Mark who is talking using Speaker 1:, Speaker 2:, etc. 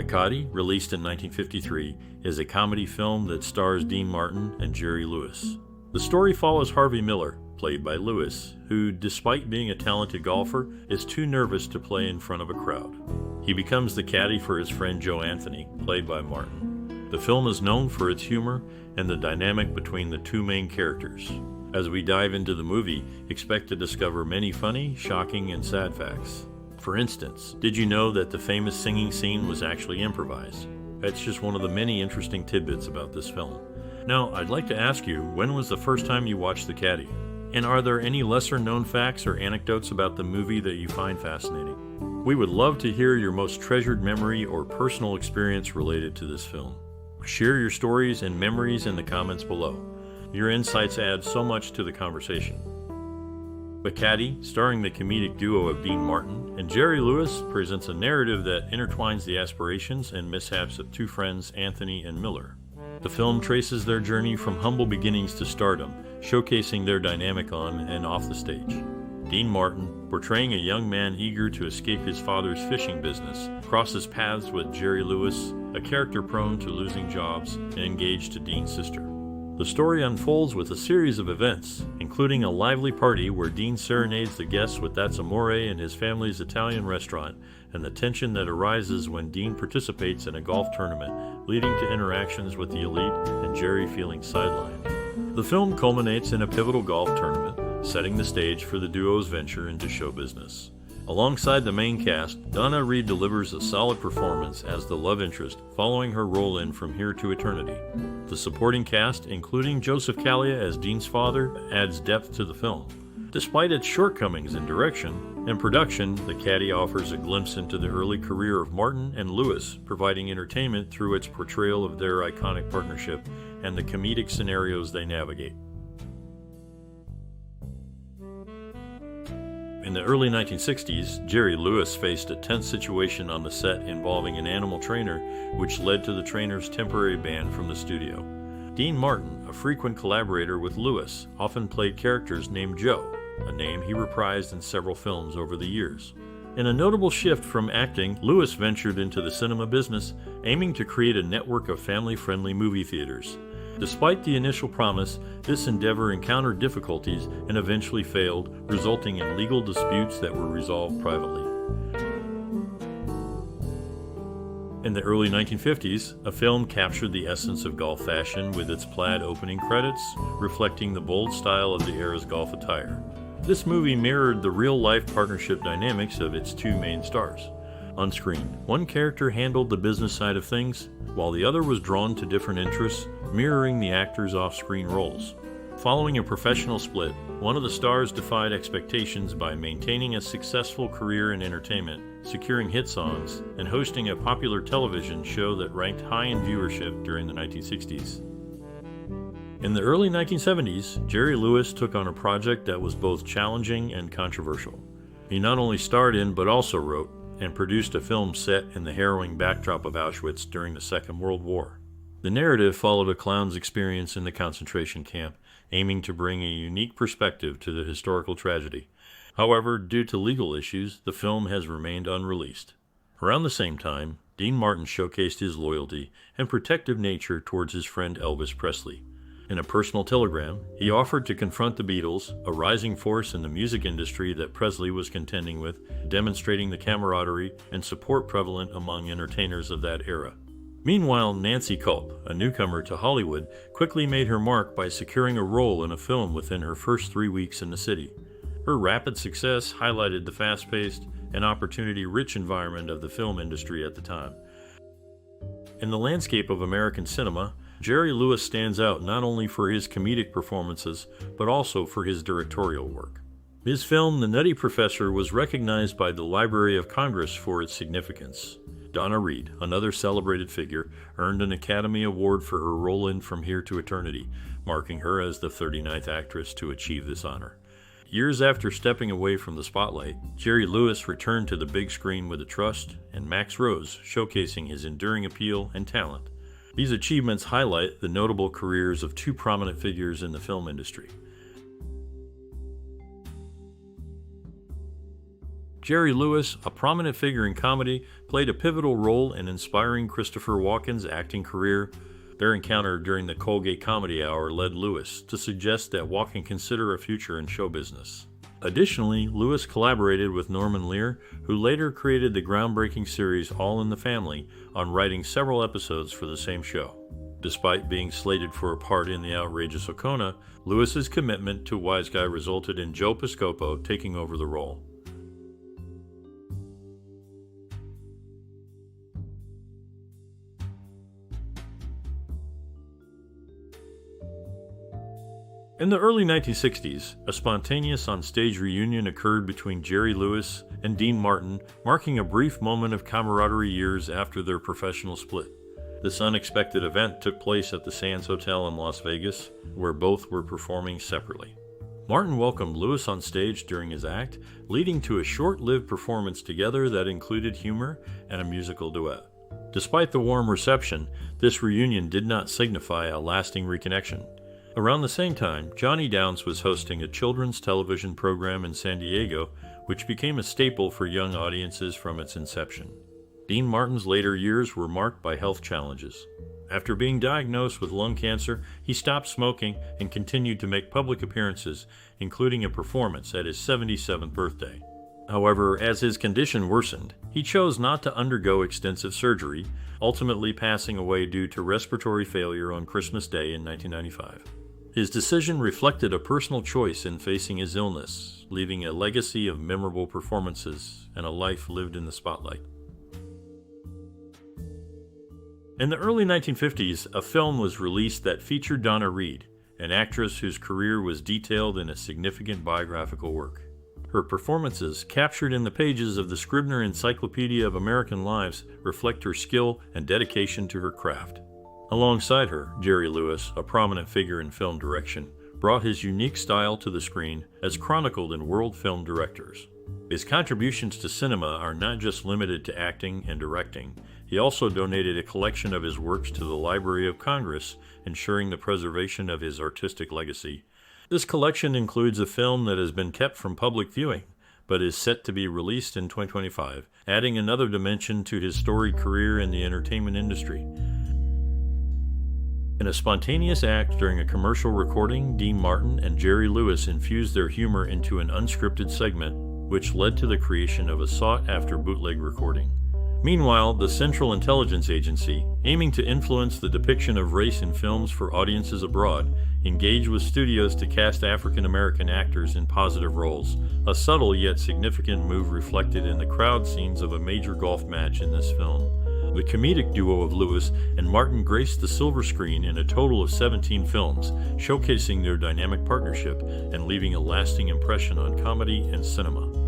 Speaker 1: Caddy, released in 1953, is a comedy film that stars Dean Martin and Jerry Lewis. The story follows Harvey Miller, played by Lewis, who, despite being a talented golfer, is too nervous to play in front of a crowd. He becomes the caddy for his friend Joe Anthony, played by Martin. The film is known for its humor and the dynamic between the two main characters. As we dive into the movie, expect to discover many funny, shocking, and sad facts. For instance, did you know that the famous singing scene was actually improvised? That's just one of the many interesting tidbits about this film. Now, I'd like to ask you, when was the first time you watched The Caddy? And are there any lesser-known facts or anecdotes about the movie that you find fascinating? We would love to hear your most treasured memory or personal experience related to this film. Share your stories and memories in the comments below. Your insights add so much to the conversation. The Caddy, starring the comedic duo of Dean Martin and Jerry Lewis, presents a narrative that intertwines the aspirations and mishaps of two friends, Anthony and Miller. The film traces their journey from humble beginnings to stardom, showcasing their dynamic on and off the stage. Dean Martin, portraying a young man eager to escape his father's fishing business, crosses paths with Jerry Lewis, a character prone to losing jobs and engaged to Dean's sister. The story unfolds with a series of events, including a lively party where Dean serenades the guests with That's Amore in his family's Italian restaurant, and the tension that arises when Dean participates in a golf tournament, leading to interactions with the elite and Jerry feeling sidelined. The film culminates in a pivotal golf tournament, setting the stage for the duo's venture into show business. Alongside the main cast, Donna Reed delivers a solid performance as the love interest, following her role in From Here to Eternity. The supporting cast, including Joseph Calleia as Dean's father, adds depth to the film. Despite its shortcomings in direction and production, The Caddy offers a glimpse into the early career of Martin and Lewis, providing entertainment through its portrayal of their iconic partnership and the comedic scenarios they navigate. In the early 1960s, Jerry Lewis faced a tense situation on the set involving an animal trainer, which led to the trainer's temporary ban from the studio. Dean Martin, a frequent collaborator with Lewis, often played characters named Joe, a name he reprised in several films over the years. In a notable shift from acting, Lewis ventured into the cinema business, aiming to create a network of family-friendly movie theaters. Despite the initial promise, this endeavor encountered difficulties and eventually failed, resulting in legal disputes that were resolved privately. In the early 1950s, a film captured the essence of golf fashion with its plaid opening credits, reflecting the bold style of the era's golf attire. This movie mirrored the real-life partnership dynamics of its two main stars. On screen, one character handled the business side of things, while the other was drawn to different interests, mirroring the actors' off-screen roles. Following a professional split, one of the stars defied expectations by maintaining a successful career in entertainment, securing hit songs, and hosting a popular television show that ranked high in viewership during the 1960s. In the early 1970s, Jerry Lewis took on a project that was both challenging and controversial. He not only starred in but also wrote and produced a film set in the harrowing backdrop of Auschwitz during the Second World War. The narrative followed a clown's experience in the concentration camp, aiming to bring a unique perspective to the historical tragedy. However, due to legal issues, the film has remained unreleased. Around the same time, Dean Martin showcased his loyalty and protective nature towards his friend Elvis Presley. In a personal telegram, he offered to confront the Beatles, a rising force in the music industry that Presley was contending with, demonstrating the camaraderie and support prevalent among entertainers of that era. Meanwhile, Nancy Culp, a newcomer to Hollywood, quickly made her mark by securing a role in a film within her first 3 weeks in the city. Her rapid success highlighted the fast-paced and opportunity-rich environment of the film industry at the time. In the landscape of American cinema, Jerry Lewis stands out not only for his comedic performances, but also for his directorial work. His film, The Nutty Professor, was recognized by the Library of Congress for its significance. Donna Reed, another celebrated figure, earned an Academy Award for her role in From Here to Eternity, marking her as the 39th actress to achieve this honor. Years after stepping away from the spotlight, Jerry Lewis returned to the big screen with A Trust and Max Rose, showcasing his enduring appeal and talent. These achievements highlight the notable careers of two prominent figures in the film industry. Jerry Lewis, a prominent figure in comedy, played a pivotal role in inspiring Christopher Walken's acting career. Their encounter during the Colgate Comedy Hour led Lewis to suggest that Walken consider a future in show business. Additionally, Lewis collaborated with Norman Lear, who later created the groundbreaking series All in the Family, on writing several episodes for the same show. Despite being slated for a part in the outrageous O'Connor, Lewis's commitment to Wise Guy resulted in Joe Piscopo taking over the role. In the early 1960s, a spontaneous on-stage reunion occurred between Jerry Lewis and Dean Martin, marking a brief moment of camaraderie years after their professional split. This unexpected event took place at the Sands Hotel in Las Vegas, where both were performing separately. Martin welcomed Lewis on stage during his act, leading to a short-lived performance together that included humor and a musical duet. Despite the warm reception, this reunion did not signify a lasting reconnection. Around the same time, Johnny Downs was hosting a children's television program in San Diego, which became a staple for young audiences from its inception. Dean Martin's later years were marked by health challenges. After being diagnosed with lung cancer, he stopped smoking and continued to make public appearances, including a performance at his 77th birthday. However, as his condition worsened, he chose not to undergo extensive surgery, ultimately passing away due to respiratory failure on Christmas Day in 1995. His decision reflected a personal choice in facing his illness, leaving a legacy of memorable performances and a life lived in the spotlight. In the early 1950s, a film was released that featured Donna Reed, an actress whose career was detailed in a significant biographical work. Her performances, captured in the pages of the Scribner Encyclopedia of American Lives, reflect her skill and dedication to her craft. Alongside her, Jerry Lewis, a prominent figure in film direction, brought his unique style to the screen as chronicled in World Film Directors. His contributions to cinema are not just limited to acting and directing. He also donated a collection of his works to the Library of Congress, ensuring the preservation of his artistic legacy. This collection includes a film that has been kept from public viewing, but is set to be released in 2025, adding another dimension to his storied career in the entertainment industry. In a spontaneous act during a commercial recording, Dean Martin and Jerry Lewis infused their humor into an unscripted segment, which led to the creation of a sought-after bootleg recording. Meanwhile, the Central Intelligence Agency, aiming to influence the depiction of race in films for audiences abroad, engaged with studios to cast African American actors in positive roles, a subtle yet significant move reflected in the crowd scenes of a major golf match in this film. The comedic duo of Lewis and Martin graced the silver screen in a total of 17 films, showcasing their dynamic partnership and leaving a lasting impression on comedy and cinema.